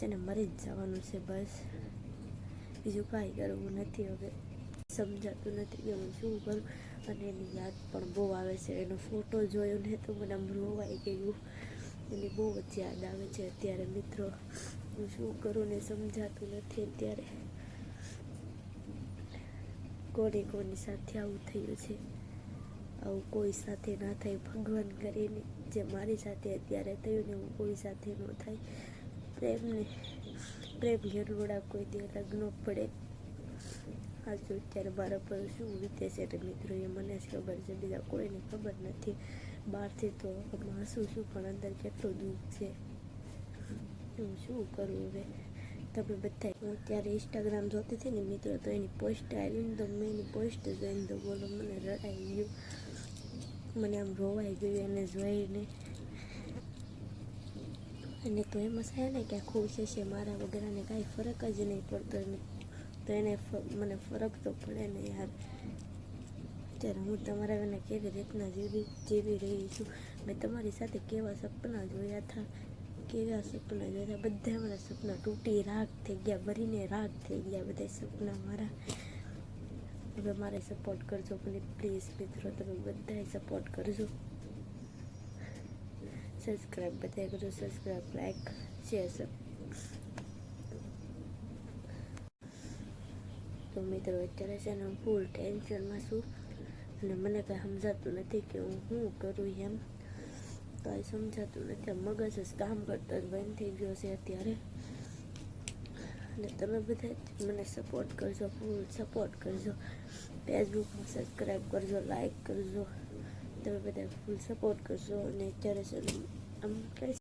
છે ને મરી જ જવાનું છે બસ, બીજું કાંઈ કરવું નથી. હવે સમજાતું નથી કે હું શું કરું. અને એની યાદ પણ બહુ આવે છે. એનો ફોટો જોયો ને તો મને આમ રોવાઈ ગયું. એની બહુ જ યાદ આવે છે અત્યારે મિત્રો. હું શું કરું ને સમજાતું નથી અત્યારે. કોની સાથે આવું થયું છે. આવું કોઈ સાથે ના થાય ભગવાન કરીને. જે મારી સાથે અત્યારે થયું ને હું કોઈ સાથે ન થાય. પ્રેમ હિરલોડા કોઈ દે લગ્ન પડે. આજુ અત્યારે મારા પર શું વીતે છે ને મિત્રો એ મને જ ખબર છે, બીજા કોઈને ખબર નથી. બહારથી તો હસું છું પણ અંદર કેટલું દુઃખ છે. હું શું કરું હવે. તમે બધા, હું અત્યારે ઇન્સ્ટાગ્રામ જોતી હતી ને મિત્રો, તો એની પોસ્ટ આવી ને તો મેં એની પોસ્ટ જોઈને તો બોલો મને રડાઈ ગયું. મને આમ રોવાઈ ગયું એને જોઈને. અને તો એમ હશે ને કે ખુશ હશે મારા વગરને કાંઈ ફરક જ નહીં પડતો. તો એને મને ફરક તો પડે ને યાર. અત્યારે હું તમારા વિના કેવી રીતના જીવી રહી છું. મેં તમારી સાથે કેવા સપના જોયા હતા, બધા મારા સપના તૂટી રાખ થઈ ગયા, ભરીને રાખ થઈ ગયા બધા સપના મારા. હવે મારે સપોર્ટ કરજો પ્લીઝ મિત્રો, તમે બધાએ સપોર્ટ કરજો. સબસ્ક્રાઈબ બધા કરજો, સબસ્ક્રાઈબ, લાઈક, શેર. તો મિત્રો અત્યારે છે ને હું ફૂલ ટેન્શનમાં છું અને મને કાંઈ સમજાતું નથી કે હું શું કરું એમ. કાંઈ સમજાતું નથી. મગજ જ કામ કરતો જ બંધ થઈ ગયો છે અત્યારે. અને તમે બધા મને સપોર્ટ કરજો, ફૂલ સપોર્ટ કરજો. ફેસબુકમાં સબસ્ક્રાઈબ કરજો, લાઈક કરજો. તમે બધા ફૂલ સપોર્ટ કરજો. અને અત્યારે છે આમ કઈ